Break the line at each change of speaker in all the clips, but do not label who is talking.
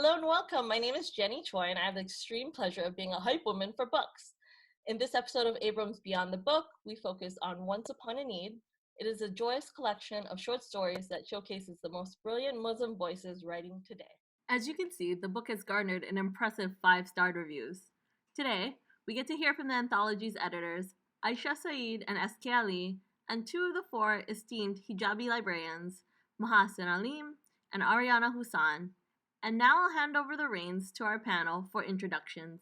Hello and welcome. My name is Jenny Choi, and I have the extreme pleasure of being a hype woman for books. In this episode of Abrams Beyond the Book, we focus on Once Upon a Need. It is a joyous collection of short stories that showcases the most brilliant Muslim voices writing today.
As you can see, the book has garnered an impressive 5-star reviews. Today, we get to hear from the anthology's editors, Aisha Saeed and SK Ali, and 2 of the 4 esteemed hijabi librarians, Mahasin Aleem and Ariana Hussain. And now I'll hand over the reins to our panel for introductions.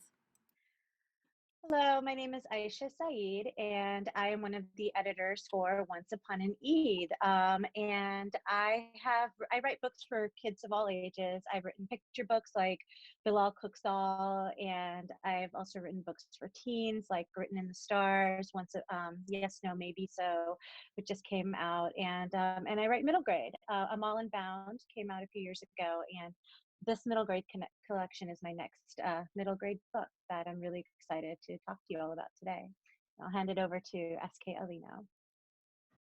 Hello, my name is Aisha Saeed, and I am one of the editors for Once Upon an Eid. And I write books for kids of all ages. I've written picture books like Bilal Cooksall, and I've also written books for teens like Written in the Stars, Yes, No, Maybe So, which just came out, and I write middle grade. Amal and Bound came out a few years ago, and this middle grade collection is my next middle grade book that I'm really excited to talk to you all about today. I'll hand it over to SK Ali now.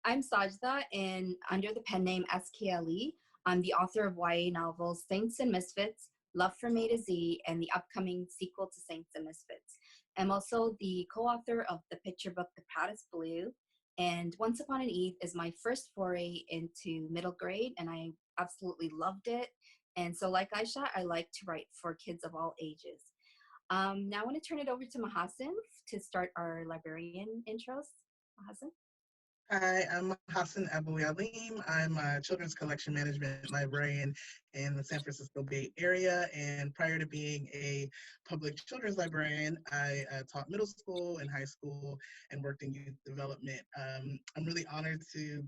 I'm Sajda, and under the pen name SK Ali, I'm the author of YA novels Saints and Misfits, Love from A to Z, and the upcoming sequel to Saints and Misfits. I'm also the co-author of the picture book The Proudest Blue, and Once Upon an Eid is my first foray into middle grade, and I absolutely loved it. And so like Aisha, I like to write for kids of all ages. Now I want to turn it over to Mahasin to start our librarian intros. Mahasin?
Hi, I'm Hussain Aleem. I'm a children's collection management librarian in the San Francisco Bay Area. And prior to being a public children's librarian, I taught middle school and high school and worked in youth development. I'm really honored to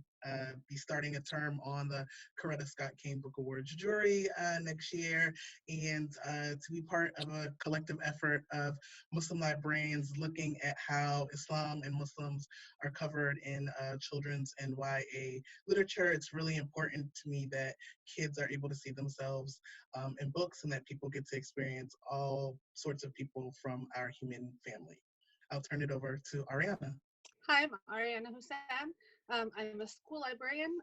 be starting a term on the Coretta Scott King Book Awards jury next year, and to be part of a collective effort of Muslim librarians looking at how Islam and Muslims are covered in children's and YA literature. It's really important to me that kids are able to see themselves in books and that people get to experience all sorts of people from our human family. I'll turn it over to Ariana.
Hi, I'm Ariana Hussain. I'm a school librarian,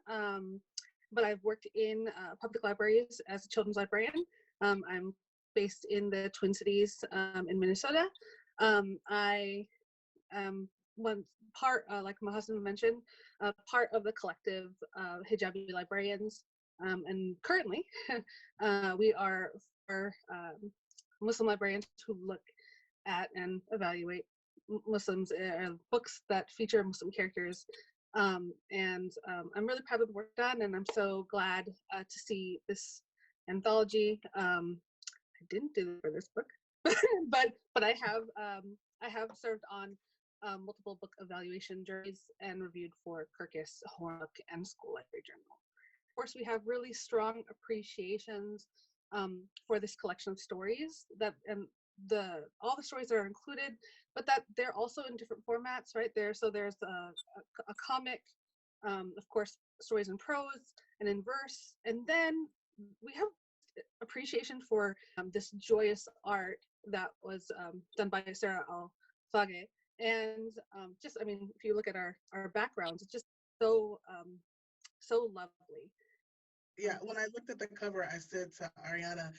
but I've worked in public libraries as a children's librarian. I'm based in the Twin Cities in Minnesota. I am one part, like Mahasin mentioned, part of the collective hijabi librarians. And currently, we are Muslim librarians who look at and evaluate Muslims, books that feature Muslim characters. I'm really proud of the work done, and I'm so glad to see this anthology. I didn't do it for this book, but I have served on multiple book evaluation juries and reviewed for Kirkus, Book, and School Library Journal. Of course, we have really strong appreciations for this collection of stories all the stories that are included, but that they're also in different formats, right? So there's a comic, of course, stories in prose and in verse, and then we have appreciation for this joyous art that was done by Sarah Al-Fage. And if you look at our backgrounds, it's just so lovely.
Yeah, when I looked at the cover, I said to Ariana,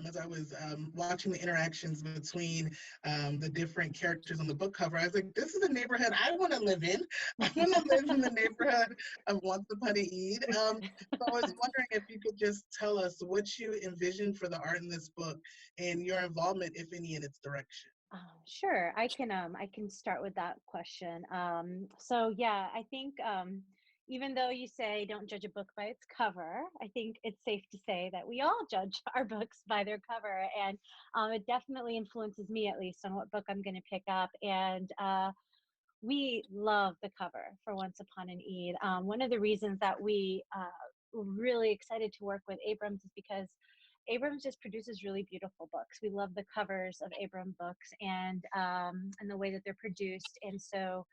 as I was watching the interactions between the different characters on the book cover, I was like, this is a neighborhood I want to live in. I want to live in the neighborhood of Once Upon a Eid. So I was wondering if you could just tell us what you envisioned for the art in this book and your involvement, if any, in its direction.
Sure, I can start with that question. So yeah, I think even though you say don't judge a book by its cover, I think it's safe to say that we all judge our books by their cover, and it definitely influences me, at least, on what book I'm going to pick up. And we love the cover for Once Upon an Eid. One of the reasons that we were really excited to work with Abrams is because Abrams just produces really beautiful books. We love the covers of Abrams books and the way that they're produced, and so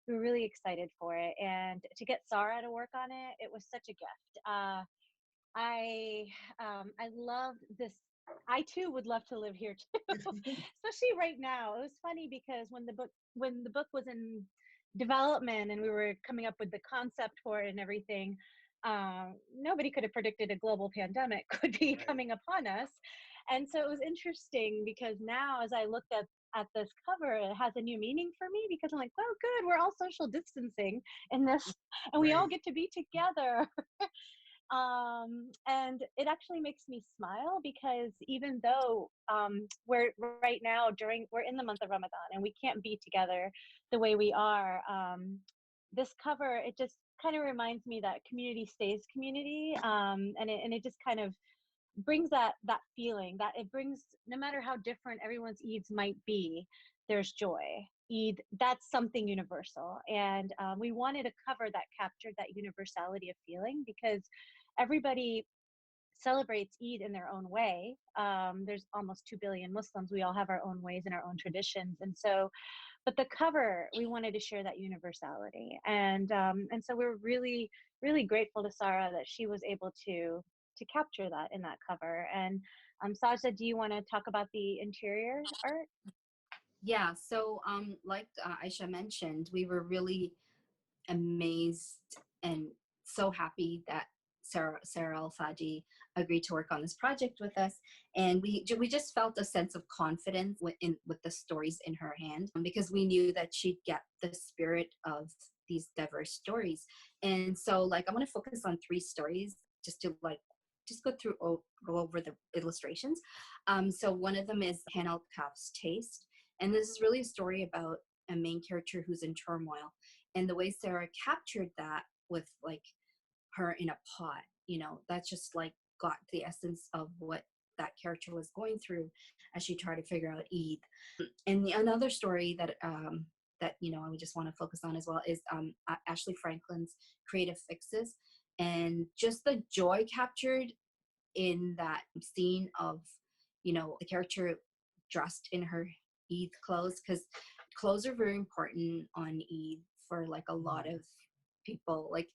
we were really excited for it. And to get Sarah to work on it, it was such a gift. I love this. I too would love to live here too, especially right now. It was funny because when the book was in development and we were coming up with the concept for it and everything, nobody could have predicted a global pandemic would be coming upon us. And so it was interesting because now as I looked at this cover, it has a new meaning for me because I'm like, well, good, we're all social distancing in this, and we all
Right.
get to be together. And it actually makes me smile because even though we're right now we're in the month of Ramadan and we can't be together the way we are, this cover, it just kind of reminds me that community stays community, and it just kind of brings that feeling that it brings, no matter how different everyone's Eids might be, there's joy. Eid, that's something universal, and we wanted a cover that captured that universality of feeling because everybody celebrates Eid in their own way. There's almost 2 billion Muslims. We all have our own ways and our own traditions, and so, but the cover, we wanted to share that universality, and so we're really, really grateful to Sarah that she was able to capture that in that cover. And Sajda, do you want to talk about the interior art?
Yeah, so like Aisha mentioned, we were really amazed and so happy that Sarah Al-Fadi agreed to work on this project with us, and we just felt a sense of confidence with the stories in her hand, because we knew that she'd get the spirit of these diverse stories. And so, like, I want to focus on 3 stories just to just go over the illustrations. So one of them is Hannah Al-Kaf's Taste, and this is really a story about a main character who's in turmoil, and the way Sarah captured that with like her in a pot, that's just like got the essence of what that character was going through as she tried to figure out Eid. And another story that I would just want to focus on as well is Ashley Franklin's Creative Fixes, and just the joy captured in that scene of the character dressed in her Eid clothes, because clothes are very important on Eid for like a lot of people. Like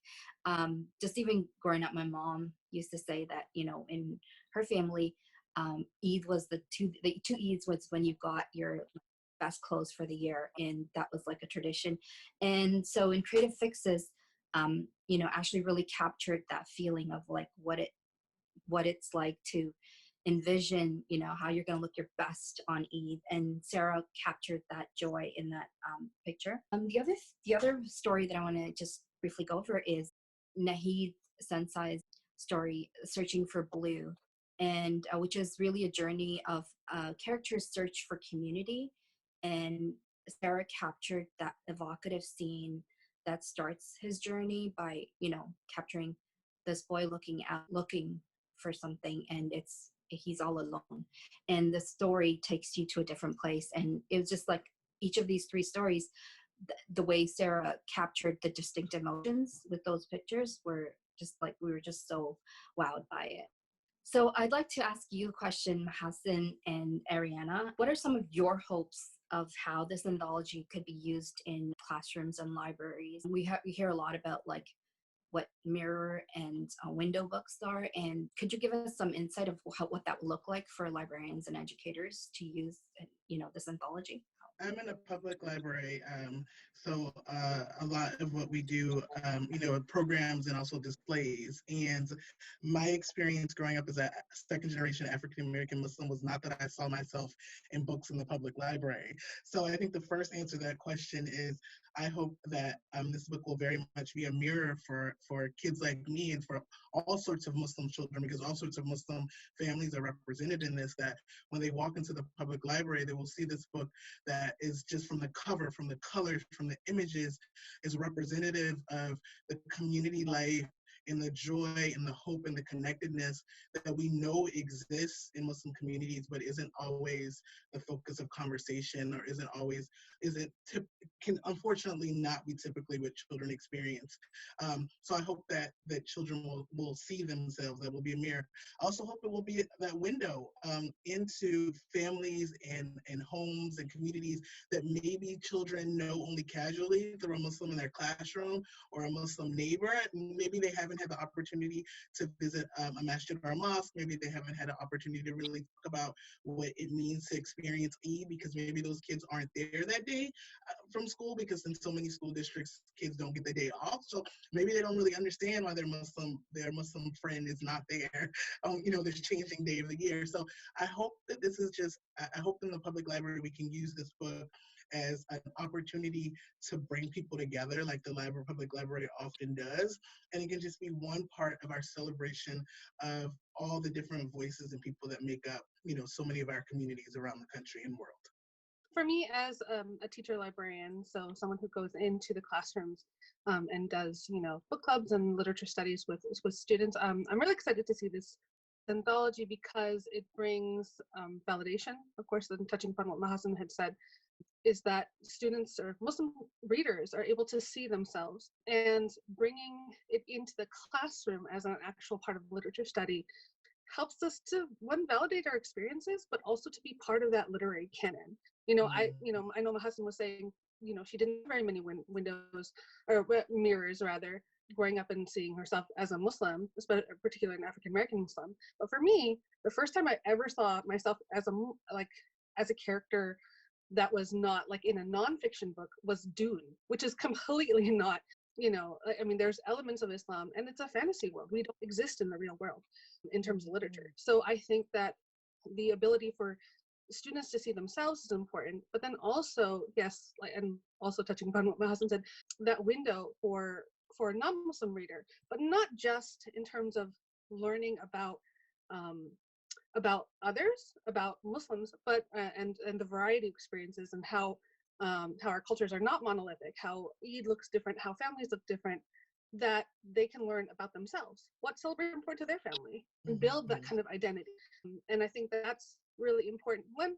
just even growing up, my mom used to say that in her family, Eid was the two Eids was when you got your best clothes for the year, and that was like a tradition. And so in Creative Fixes, Ashley really captured that feeling of like what it's like to envision how you're going to look your best on Eid, and Sarah captured that joy in that picture. The other story that I want to just briefly go over is Nahid Sensai's story, Searching for Blue, and which is really a journey of character's search for community. And Sarah captured that evocative scene that starts his journey by capturing this boy looking for something, and he's all alone, and the story takes you to a different place. And it was just like each of these 3 stories, the way Sarah captured the distinct emotions with those pictures were just like, we were just so wowed by it. So I'd like to ask you a question, Mahasin and Ariana. What are some of your hopes of how this anthology could be used in classrooms and libraries? We hear a lot about like what mirror and window books are, and could you give us some insight of what that would look like for librarians and educators to use this anthology?
I'm in a public library, so a lot of what we do, programs and also displays. And my experience growing up as a second-generation African-American Muslim was not that I saw myself in books in the public library. So I think the first answer to that question is I hope that this book will very much be a mirror for kids like me and for all sorts of Muslim children, because all sorts of Muslim families are represented in this, that when they walk into the public library, they will see this book that is just from the cover, from the colors, from the images, is representative of the community life and the joy and the hope and the connectedness that we know exists in Muslim communities, but isn't always the focus of conversation, or can unfortunately not be typically what children experience. So I hope that children will see themselves, that will be a mirror. I also hope it will be that window into families and homes and communities that maybe children know only casually through a Muslim in their classroom or a Muslim neighbor. Maybe they haven't haven't had the opportunity to visit a masjid or a mosque. Maybe they haven't had an opportunity to really talk about what it means to experience Eid, because maybe those kids aren't there that day from school, because in so many school districts, kids don't get the day off. So maybe they don't really understand why their Muslim friend is not there. This changing day of the year. So I hope that this is just, I hope in the public library we can use this book as an opportunity to bring people together, like the public library often does. And it can just be one part of our celebration of all the different voices and people that make up, so many of our communities around the country and world.
For me, as a teacher librarian, so someone who goes into the classrooms and does, book clubs and literature studies with students, I'm really excited to see this anthology because it brings validation. Of course, then touching upon what Mahasin had said, is that students or Muslim readers are able to see themselves, and bringing it into the classroom as an actual part of literature study helps us to, one, validate our experiences, but also to be part of that literary canon. I know Mahasin was saying, she didn't have very many windows or mirrors rather, growing up and seeing herself as a Muslim, particularly an African American Muslim. But for me, the first time I ever saw myself as a character that was not like in a nonfiction book was Dune, which is completely not, there's elements of Islam and it's a fantasy world. We don't exist in the real world in terms of literature. So I think that the ability for students to see themselves is important, but then also, yes, and also touching upon what Mahasin said, that window for a non-Muslim reader, but not just in terms of learning about others, about Muslims, but and the variety of experiences and how our cultures are not monolithic, how Eid looks different, how families look different, that they can learn about themselves, what celebrations important to their family, and build that kind of identity. And I think that's really important, one,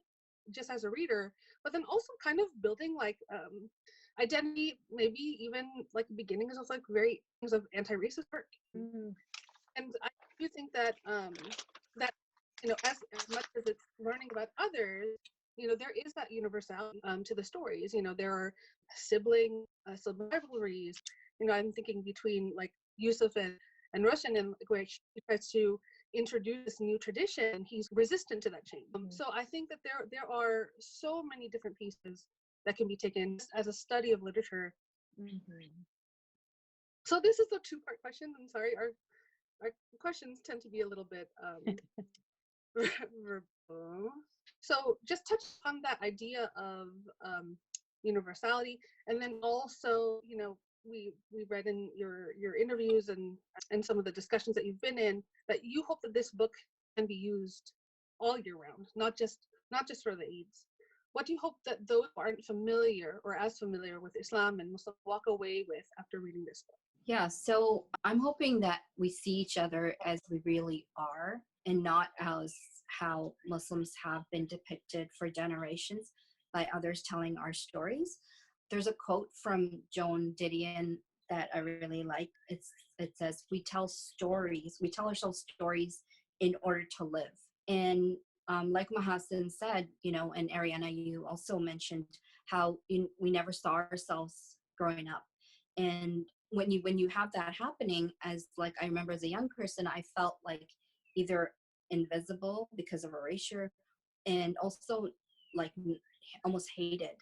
just as a reader, but then also kind of building like identity, maybe even like beginnings of like very things of anti-racist work. And I do think that that as much as it's learning about others, there is that universality to the stories. There are sibling rivalries. I'm thinking between like Yusuf and Roshan, and where he tries to introduce new tradition, he's resistant to that change. So I think that there are so many different pieces that can be taken as a study of literature. So this is a two-part question. I'm sorry, our questions tend to be a little bit verbose. So just touch on that idea of universality, and then also, we read in your interviews and some of the discussions that you've been in, that you hope that this book can be used all year round, not just for the Eids. What do you hope that those who aren't familiar or as familiar with Islam and Muslim walk away with after reading this book?
Yeah, so I'm hoping that we see each other as we really are, and not as how Muslims have been depicted for generations by others telling our stories. There's a quote from Joan Didion that I really like. It says, we tell ourselves stories in order to live. And like Mahasin said, and Ariana, you also mentioned how we never saw ourselves growing up. And when you have that happening, as like I remember as a young person, I felt like either invisible because of erasure, and also like almost hated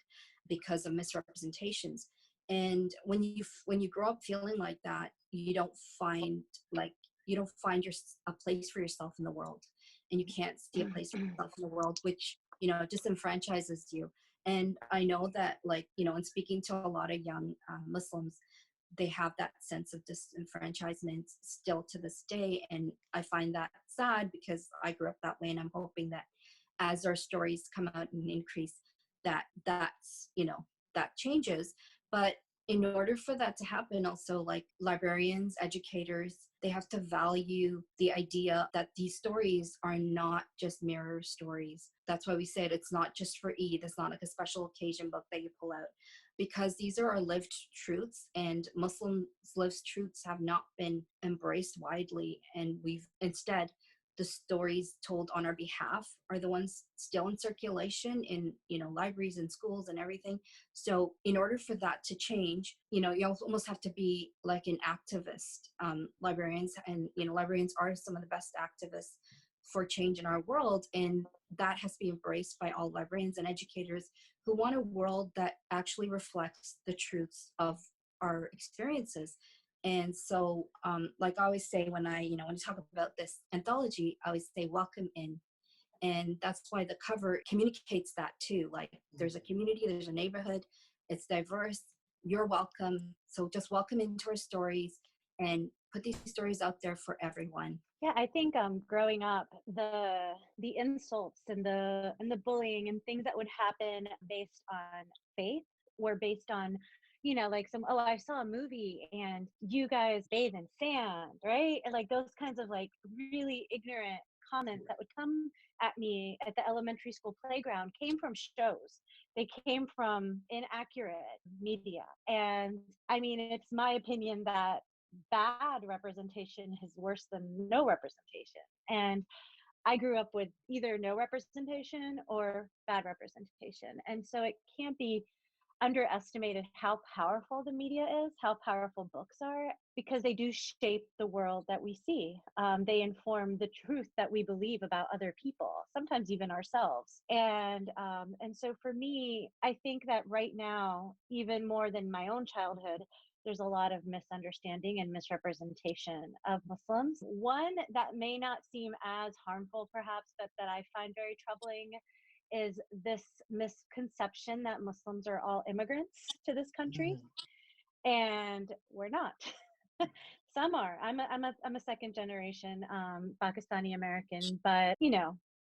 because of misrepresentations. And when you grow up feeling like that, you don't find a place for yourself in the world, and you can't see a place for yourself in the world, which disenfranchises you. And I know that, like, in speaking to a lot of young Muslims, they have that sense of disenfranchisement still to this day. And I find that sad because I grew up that way, and I'm hoping that as our stories come out and increase, that changes. But in order for that to happen, also, like, librarians, educators, they have to value the idea that these stories are not just mirror stories. That's why we said it's not just for Eid. It's not like a special occasion book that you pull out, because these are our lived truths, and Muslims' lived truths have not been embraced widely. And we've instead the stories told on our behalf are the ones still in circulation in, libraries and schools and everything. So in order for that to change, you almost have to be like an activist. Librarians and, librarians are some of the best activists for change in our world. And that has to be embraced by all librarians and educators who want a world that actually reflects the truths of our experiences. And so, like I always say, when I talk about this anthology, I always say, welcome in. And that's why the cover communicates that too. Like, there's a community, there's a neighborhood, it's diverse, you're welcome. So just welcome into our stories and put these stories out there for everyone.
Yeah, I think growing up, the insults and the bullying and things that would happen based on faith were based on, like I saw a movie and you guys bathe in sand, right? And like those kinds of like really ignorant comments that would come at me at the elementary school playground came from shows. They came from inaccurate media. And I mean, it's my opinion that bad representation is worse than no representation. And I grew up with either no representation or bad representation. And so it can't be underestimated how powerful the media is, how powerful books are, because they do shape the world that we see. They inform the truth that we believe about other people, sometimes even ourselves. And so for me, I think that right now, even more than my own childhood, there's a lot of misunderstanding and misrepresentation of Muslims. One that may not seem as harmful, perhaps, but that I find very troubling is this misconception that Muslims are all immigrants to this country, and we're not. Some are. I'm a second generation Pakistani American, but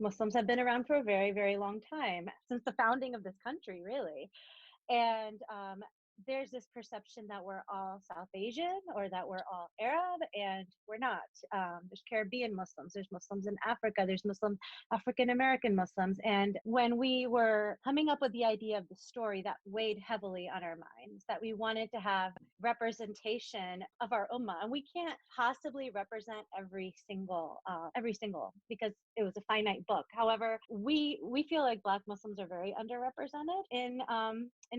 Muslims have been around for a very, very long time, since the founding of this country, really. And there's this perception that we're all South Asian or that we're all Arab, and we're not. There's Caribbean Muslims, there's Muslims in Africa, there's Muslim African American Muslims. And when we were coming up with the idea of the story, that weighed heavily on our minds, that we wanted to have representation of our ummah, and we can't possibly represent every single, because it was a finite book. However, we feel like Black Muslims are very underrepresented in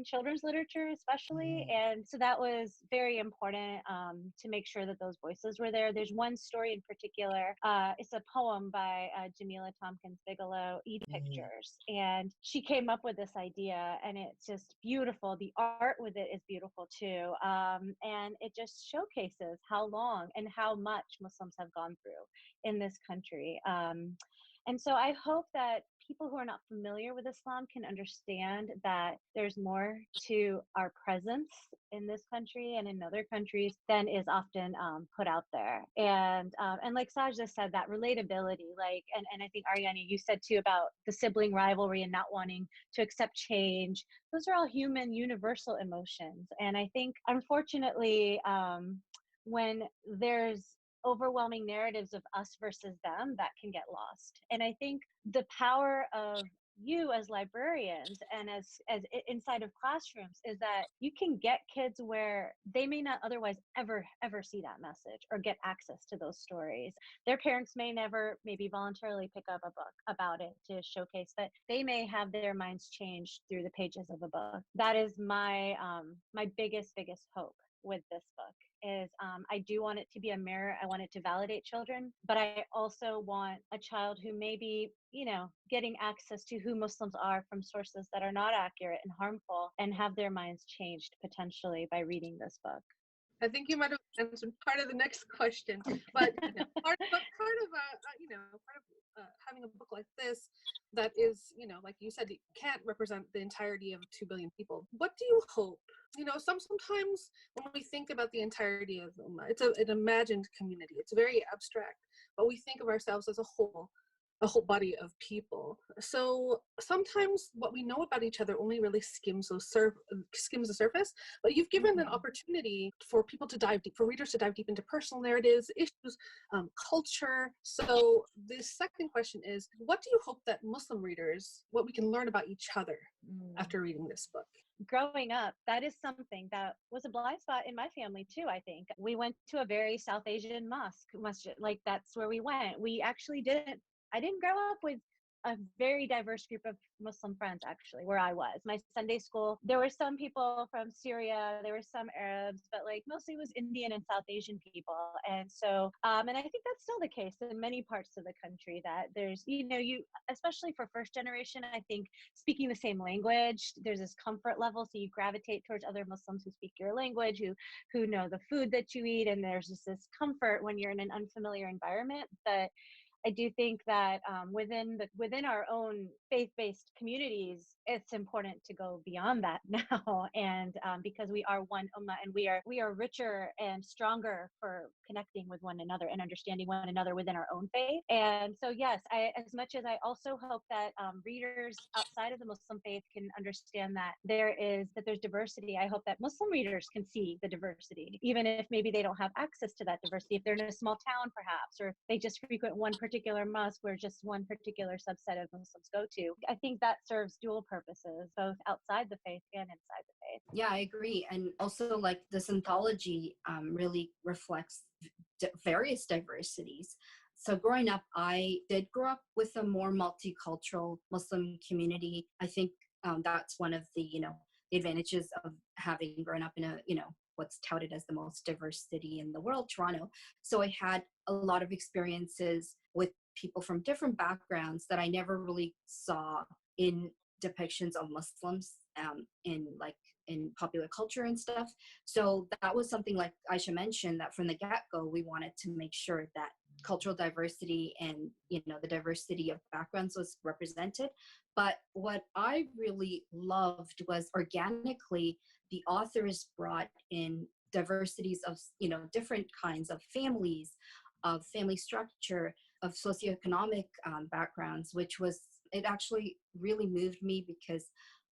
children's literature, especially. And so that was very important to make sure that those voices were there. There's one story in particular. It's a poem by Jamila Tompkins Bigelow, Eat Pictures. And she came up with this idea, and it's just beautiful. The art with it is beautiful too. And it just showcases how long and how much Muslims have gone through in this country. And so I hope that people who are not familiar with Islam can understand that there's more to our presence in this country and in other countries than is often put out there. And like Sajda said, that relatability, like, and I think Ariana, you said too about the sibling rivalry and not wanting to accept change. Those are all human, universal emotions. And I think, unfortunately, when there's overwhelming narratives of us versus them, that can get lost. And I think the power of you as librarians and as inside of classrooms is that you can get kids where they may not otherwise ever see that message or get access to those stories. Their parents may never maybe voluntarily pick up a book about it to showcase, but they may have their minds changed through the pages of a book. That is my my biggest hope with this book. Is I do want it to be a mirror. I want it to validate children, but I also want a child who may be, getting access to who Muslims are from sources that are not accurate and harmful, and have their minds changed potentially by reading this book.
I think you might have answered part of the next question, but part of having a book like this that is, like you said, it can't represent the entirety of 2 billion people. What do you hope? Sometimes when we think about the entirety of Ummah, it's an imagined community. It's very abstract, but we think of ourselves as a whole body of people. So sometimes what we know about each other only really skims the surface, but you've given an opportunity for people to dive deep, for readers to dive deep into personal narratives, issues, culture. So the second question is, what do you hope that Muslim readers, what we can learn about each other after reading this book?
growing up, that is something that was a blind spot in my family too. I think we went to a very South Asian masjid, like that's where we went. We actually didn't. I didn't grow up with a very diverse group of Muslim friends, actually, where I was. My Sunday school, there were some people from Syria, there were some Arabs, but like mostly it was Indian and South Asian people. And so, and I think that's still the case in many parts of the country, that there's, you, especially for first generation, I think speaking the same language, there's this comfort level. So you gravitate towards other Muslims who speak your language, who know the food that you eat. And there's just this comfort when you're in an unfamiliar environment that I do think that within our own faith-based communities, it's important to go beyond that now, and because we are one ummah, and we are richer and stronger for connecting with one another and understanding one another within our own faith. And so, yes, as much as I also hope that readers outside of the Muslim faith can understand that there's diversity, I hope that Muslim readers can see the diversity, even if maybe they don't have access to that diversity, if they're in a small town perhaps, or they just frequent one particular mosque where just one particular subset of Muslims go to. I think that serves dual purposes, both outside the faith and inside the faith.
Yeah, I agree. And also, like, this anthology really reflects various diversities. So growing up, I did grow up with a more multicultural Muslim community. I think that's one of the, the advantages of having grown up in a, what's touted as the most diverse city in the world, Toronto. So I had a lot of experiences with people from different backgrounds that I never really saw in depictions of Muslims in popular culture and stuff. So that was something, like Aisha mentioned, that from the get-go, we wanted to make sure that cultural diversity and, the diversity of backgrounds was represented. But what I really loved was organically the authors brought in diversities of, different kinds of families, of family structure, of socioeconomic backgrounds, it actually really moved me, because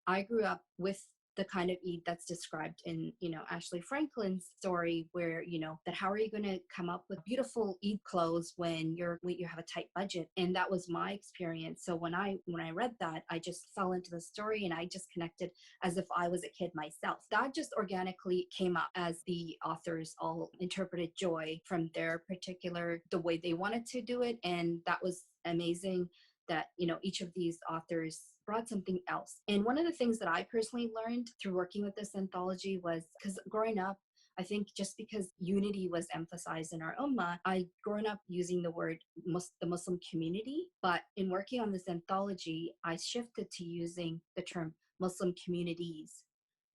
I grew up with the kind of Eid that's described in, Ashley Franklin's story, where, that how are you going to come up with beautiful Eid clothes when you have a tight budget? And that was my experience. So when I read that, I just fell into the story, and I just connected as if I was a kid myself. That just organically came up as the authors all interpreted joy from their particular, the way they wanted to do it. And that was amazing, that each of these authors brought something else. And one of the things that I personally learned through working with this anthology was, because growing up, I think just because unity was emphasized in our ummah, I grown up using the word the Muslim community. But in working on this anthology, I shifted to using the term Muslim communities,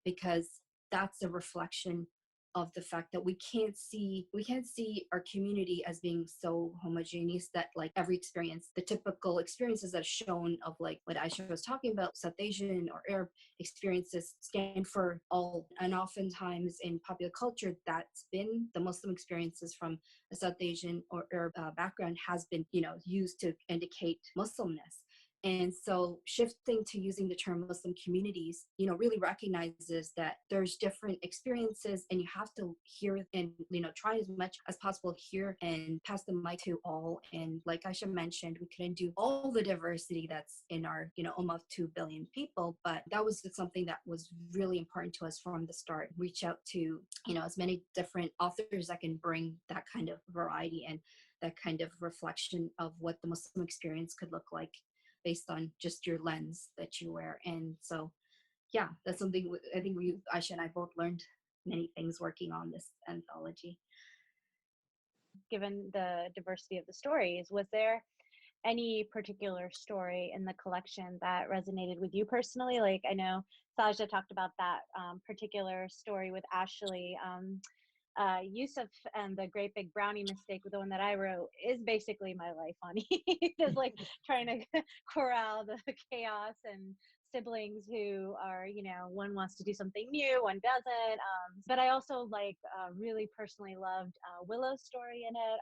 because that's a reflection of the fact that we can't see our community as being so homogeneous, that like every experience, the typical experiences that are shown of like what Aisha was talking about, South Asian or Arab experiences stand for all. And oftentimes in popular culture, that's been the Muslim experiences from a South Asian or Arab background has been, used to indicate Muslimness. And so shifting to using the term Muslim communities, really recognizes that there's different experiences, and you have to hear and, try as much as possible hear and pass the mic to all. And like Aisha mentioned, we couldn't do all the diversity that's in our, almost 2 billion people, but that was something that was really important to us from the start. Reach out to, as many different authors that can bring that kind of variety and that kind of reflection of what the Muslim experience could look like, based on just your lens that you wear. And so, yeah, that's something I think Aisha and I both learned many things working on this anthology.
Given the diversity of the stories, was there any particular story in the collection that resonated with you personally? Like, I know Sajda talked about that particular story with Ashley. Yusuf and the Great Big Brownie Mistake, the one that I wrote, is basically my life on Eid. Just like trying to corral the chaos and siblings who are, one wants to do something new, one doesn't. But I also really personally loved Willow's story in it,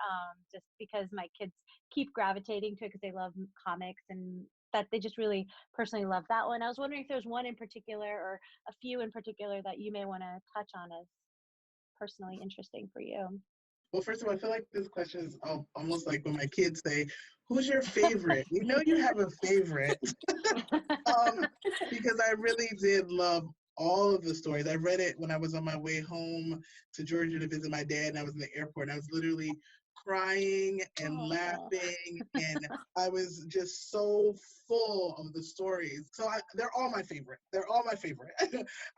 just because my kids keep gravitating to it because they love comics, and that they just really personally love that one. I was wondering if there's one in particular or a few in particular that you may want to touch on as personally interesting for you.
Well, first of all, I feel like this question is almost like when my kids say, who's your favorite? You have a favorite. Because I really did love all of the stories. I read it when I was on my way home to Georgia to visit my dad, and I was in the airport, and I was literally crying and laughing, and I was just so full of the stories. So they're all my favorite. They're all my favorite.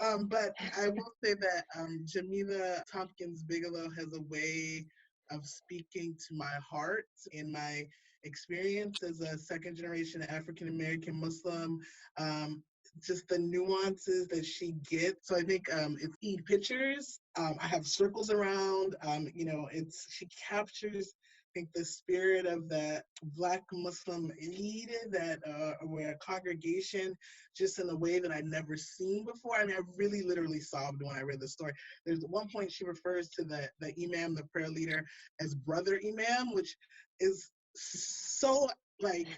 But I will say that Jamila Tompkins Bigelow has a way of speaking to my heart in my experience as a second generation African American Muslim. Just the nuances that she gets. So I think it's pictures. I have circles around. She captures, I think, the spirit of that Black Muslim Eid, that where a congregation, just in a way that I'd never seen before. I mean, I really literally sobbed when I read the story. There's at one point she refers to the imam, the prayer leader, as brother imam, which is so like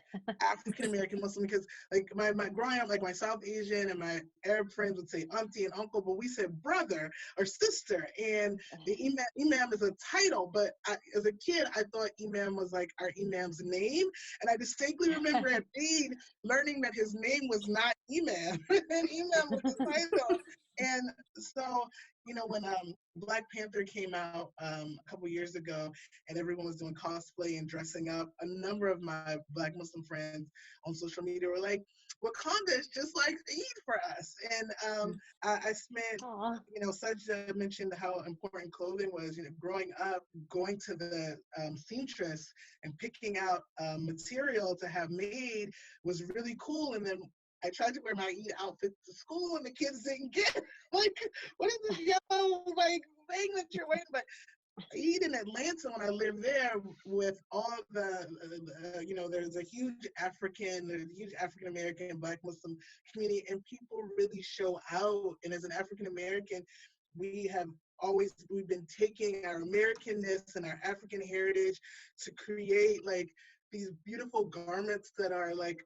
African American Muslim, because like my growing up, like my South Asian and my Arab friends would say auntie and uncle, but we said brother or sister, and the imam is a title. But as a kid, I thought imam was like our imam's name, and I distinctly remember at Eid learning that his name was not imam, and imam was the title. And so, when Black Panther came out a couple years ago, and everyone was doing cosplay and dressing up, a number of my Black Muslim friends on social media were like, Wakanda is just like Eid for us. And I spent, Sajda mentioned how important clothing was. Growing up, going to the seamstress and picking out material to have made was really cool. And then I tried to wear my Eid outfit to school, and the kids didn't get it. Like, what is this yellow like thing that you're wearing? But Eid in Atlanta, when I lived there, with all there's a huge African American Black Muslim community, and people really show out. And as an African American, we've been taking our Americanness and our African heritage to create like these beautiful garments that are like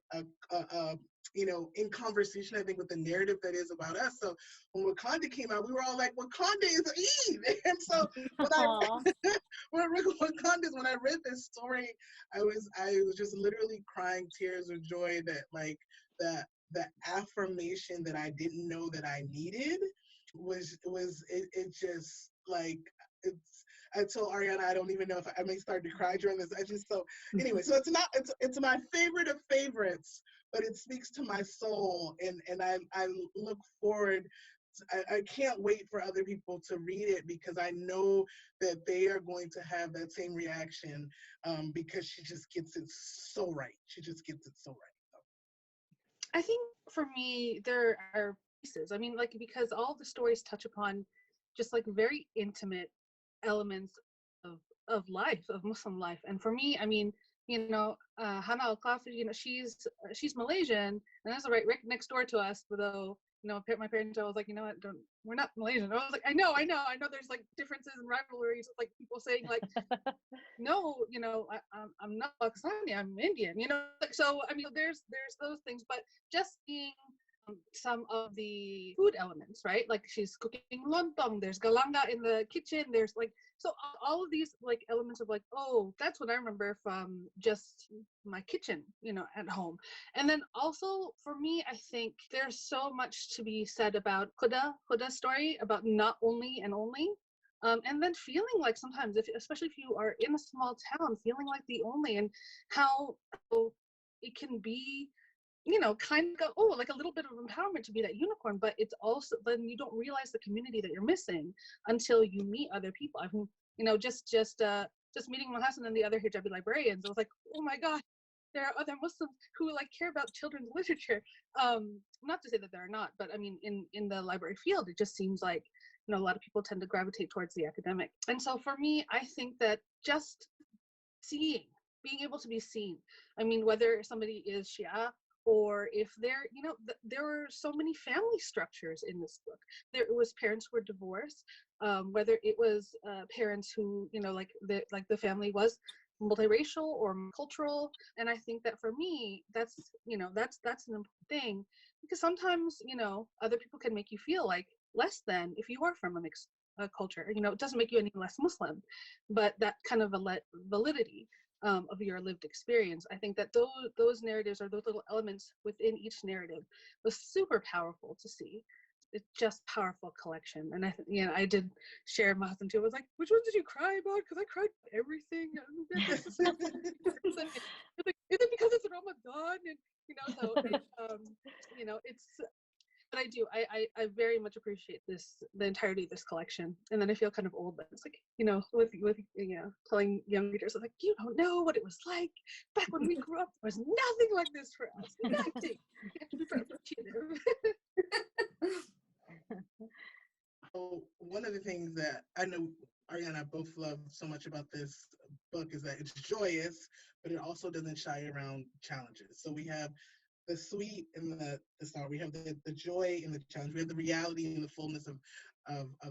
in conversation, I think, with the narrative that is about us. So when Wakanda came out, we were all like, Wakanda is Eid. And so when I read this story, I was just literally crying tears of joy that like the affirmation that I didn't know that I needed was it just like I told Ariana I don't even know if I may start to cry during this. So it's my favorite of favorites, but it speaks to my soul, and I look forward. I can't wait for other people to read it, because I know that they are going to have that same reaction, because she just gets it so right. She just gets it so right.
I think for me, there are pieces. I mean, like, because all the stories touch upon just like very intimate elements of life, of Muslim life. And for me, I mean, Hana Al-Khafi, she's Malaysian, and that's right next door to us. Though, my parents, I was like, we're not Malaysian. I was like, I know there's like differences and rivalries, like people saying like, no, I'm not Pakistani, I'm Indian, so I mean, there's those things, but just seeing some of the food elements, right? Like she's cooking lontong, there's galanga in the kitchen, there's like, so all of these like elements of like, oh, that's what I remember from just my kitchen, at home. And then also for me, I think there's so much to be said about Huda's story, about not only and only. And then feeling like sometimes, especially if you are in a small town, feeling like the only, and how it can be, kind of go, oh, like a little bit of empowerment to be that unicorn, but it's also, then you don't realize the community that you're missing until you meet other people. I've, just meeting Mahasin and the other hijabi librarians, I was like, oh my God, there are other Muslims who like care about children's literature. Not to say that there are not, but I mean, in the library field, it just seems like, a lot of people tend to gravitate towards the academic. And so for me, I think that just being able to be seen, I mean, whether somebody is Shia, or if they're, there were so many family structures in this book. There was parents who were divorced, whether it was parents who, like the family was multiracial or cultural. And I think that for me, that's an important thing, because sometimes, other people can make you feel like less than if you are from a mixed culture. It doesn't make you any less Muslim, but that kind of validity of your lived experience. I think that those narratives, or those little elements within each narrative, was super powerful to see. it's just powerful collection. And I did share Mahasin too. I was like, which one did you cry about? Because I cried about everything. Is it because it's Ramadan? And so it's. But I do. I very much appreciate the entirety of this collection. And then I feel kind of old, but it's like, with telling young readers, I'm like, you don't know what it was like back when we grew up. There was nothing like this for us. Nothing. You have to be appreciative.
So one of the things that I know Ariana and I both love so much about this book is that it's joyous, but it also doesn't shy around challenges. So we have the sweet and the sour. We have the joy and the challenge. We have the reality and the fullness of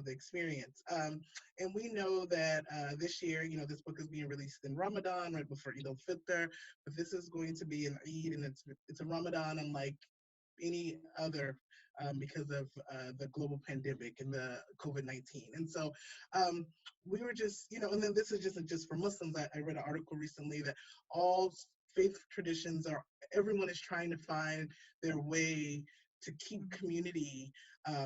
the experience. And we know that this year, this book is being released in Ramadan, right before Eid al-Fitr, but this is going to be an Eid, and it's a Ramadan unlike any other because of the global pandemic and the COVID-19. And so we were just, and then this is just for Muslims. I read an article recently that all faith traditions everyone is trying to find their way to keep community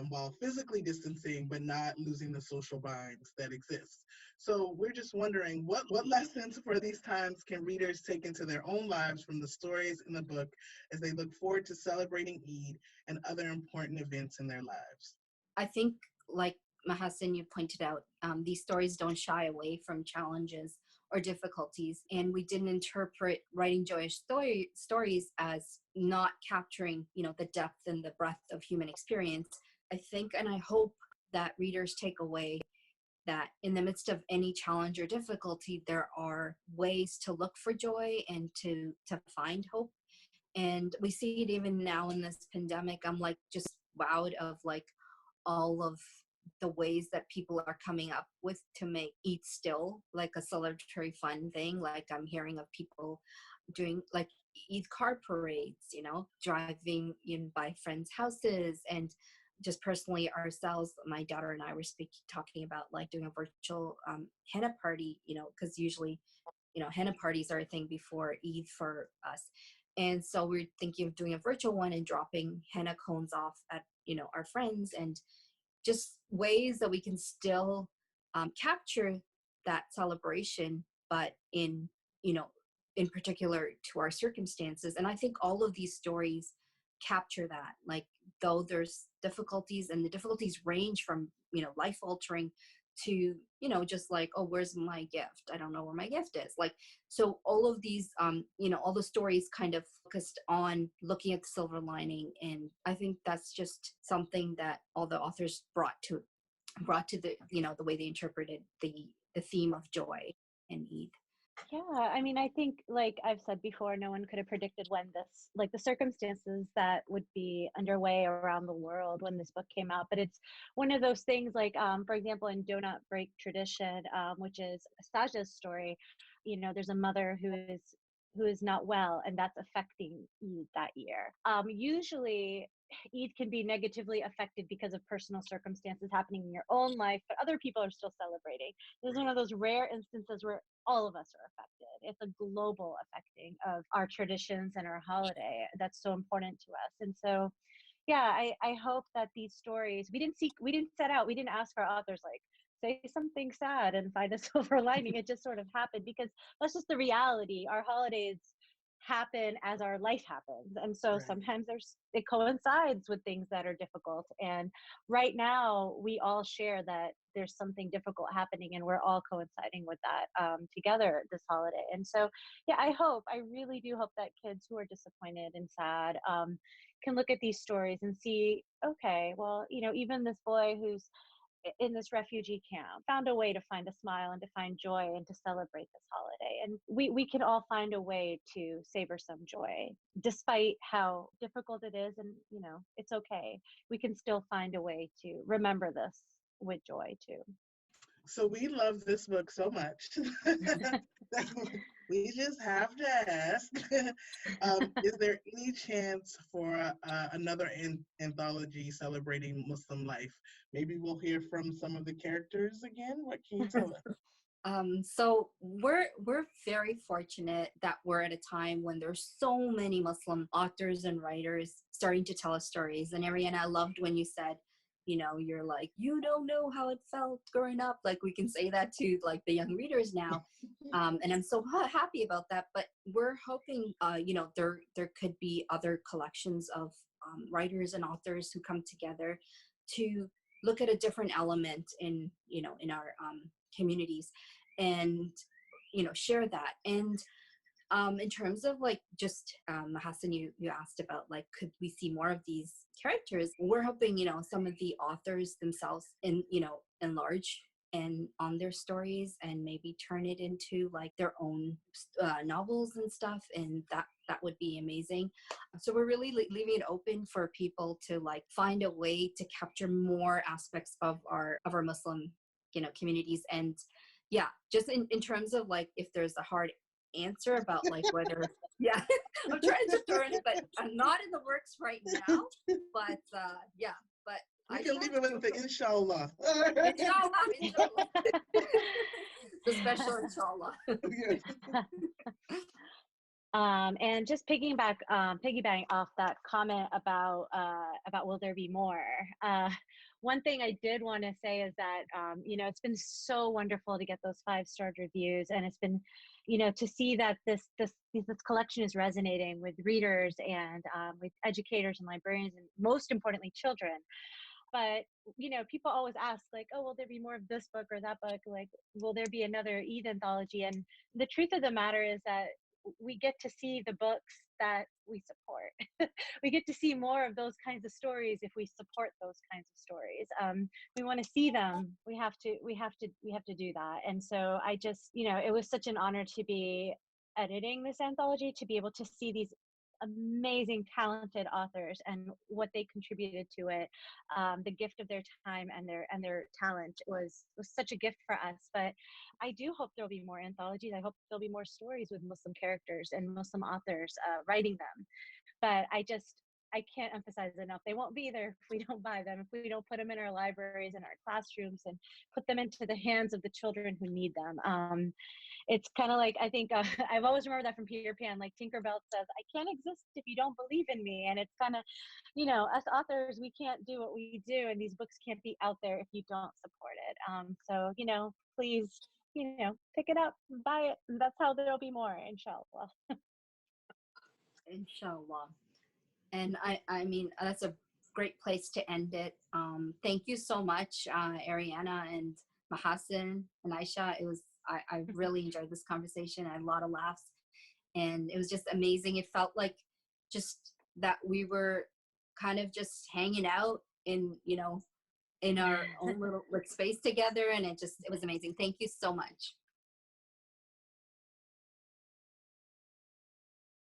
while physically distancing, but not losing the social bonds that exist. So we're just wondering, what lessons for these times can readers take into their own lives from the stories in the book as they look forward to celebrating Eid and other important events in their lives?
I think, like Mahasin, you pointed out, these stories don't shy away from challenges or difficulties, and we didn't interpret writing joyous stories as not capturing, the depth and the breadth of human experience. I think, and I hope that readers take away that in the midst of any challenge or difficulty, there are ways to look for joy and to find hope. And we see it even now in this pandemic. I'm like just wowed of like all of the ways that people are coming up with to make Eid still like a celebratory fun thing. Like I'm hearing of people doing like Eid car parades, driving in by friends' houses, and just personally ourselves, my daughter and I were talking about like doing a virtual henna party, because usually, henna parties are a thing before Eid for us. And so we're thinking of doing a virtual one and dropping henna cones off at, our friends, and just ways that we can still capture that celebration, but in particular to our circumstances. And I think all of these stories capture that, like, though there's difficulties, and the difficulties range from, life altering to, just like, oh, where's my gift? I don't know where my gift is. Like, so all of these, all the stories kind of focused on looking at the silver lining. And I think that's just something that all the authors brought to the, the way they interpreted the theme of joy in Eid.
Yeah, I mean, I think, like I've said before, no one could have predicted when the circumstances that would be underway around the world when this book came out. But it's one of those things, like, for example, in Do Not Break Tradition, which is Saja's story, there's a mother who is not well, and that's affecting Eid that year. Usually, Eid can be negatively affected because of personal circumstances happening in your own life, but other people are still celebrating. This is one of those rare instances where all of us are affected. It's a global affecting of our traditions and our holiday that's so important to us. And so, yeah, I hope that these stories, we didn't ask our authors, like, say something sad and find a silver lining. It just sort of happened because that's just the reality. Our holidays happen as our life happens, and so
Right.
sometimes it coincides with things that are difficult. And right now we all share that there's something difficult happening, and we're all coinciding with that together this holiday. And so, yeah, I really do hope that kids who are disappointed and sad can look at these stories and see, okay, well, even this boy who's in this refugee camp found a way to find a smile and to find joy and to celebrate this holiday. And we can all find a way to savor some joy despite how difficult it is. And it's okay, we can still find a way to remember this with joy too.
So we love this book so much. We just have to ask, is there any chance for another anthology celebrating Muslim life? Maybe we'll hear from some of the characters again. What can you tell us?
So we're very fortunate that we're at a time when there's so many Muslim authors and writers starting to tell us stories. And Ariana, I loved when you said you're like, you don't know how it felt growing up. Like we can say that to like the young readers now. And I'm so happy about that. But we're hoping, there could be other collections of writers and authors who come together to look at a different element in our communities, and share that. And in terms of like just Mahasin, you asked about like, could we see more of these characters? We're hoping some of the authors themselves enlarge and on their stories, and maybe turn it into like their own novels and stuff, and that would be amazing. So we're really leaving it open for people to like find a way to capture more aspects of our Muslim communities. And yeah, just in terms of like, if there's a hard answer about like whether yeah, I'm trying to turn it, but I'm not in the works right now. But yeah, but
we can leave it with the inshallah.
Inshallah. The special inshallah.
And just piggybacking off that comment about will there be more? One thing I did want to say is that it's been so wonderful to get those 5-star reviews, and it's been to see that this collection is resonating with readers and with educators and librarians, and most importantly children. But people always ask like, oh, will there be more of this book or that book? Like, will there be another Eid anthology? And the truth of the matter is that we get to see the books that we support. We get to see more of those kinds of stories if we support those kinds of stories. We want to see them. We have to do that. And so I just, it was such an honor to be editing this anthology, to be able to see these amazing talented authors and what they contributed to it. The gift of their time and their talent was such a gift for us. But I do hope there'll be more anthologies. I hope there'll be more stories with Muslim characters and Muslim authors writing them. But I can't emphasize enough, they won't be there if we don't buy them, if we don't put them in our libraries and our classrooms and put them into the hands of the children who need them. It's kind of like, I think I've always remembered that from Peter Pan, like Tinkerbell says, I can't exist if you don't believe in me. And it's kind of, us authors, we can't do what we do, and these books can't be out there if you don't support it. So please, pick it up, buy it, and that's how there'll be more, inshallah.
Inshallah. And I mean, that's a great place to end it. Thank you so much, Ariana and Mahasin and Aisha. I really enjoyed this conversation. I had a lot of laughs, and it was just amazing. It felt like just that we were kind of just hanging out in our own little space together, and it was amazing. Thank you so much.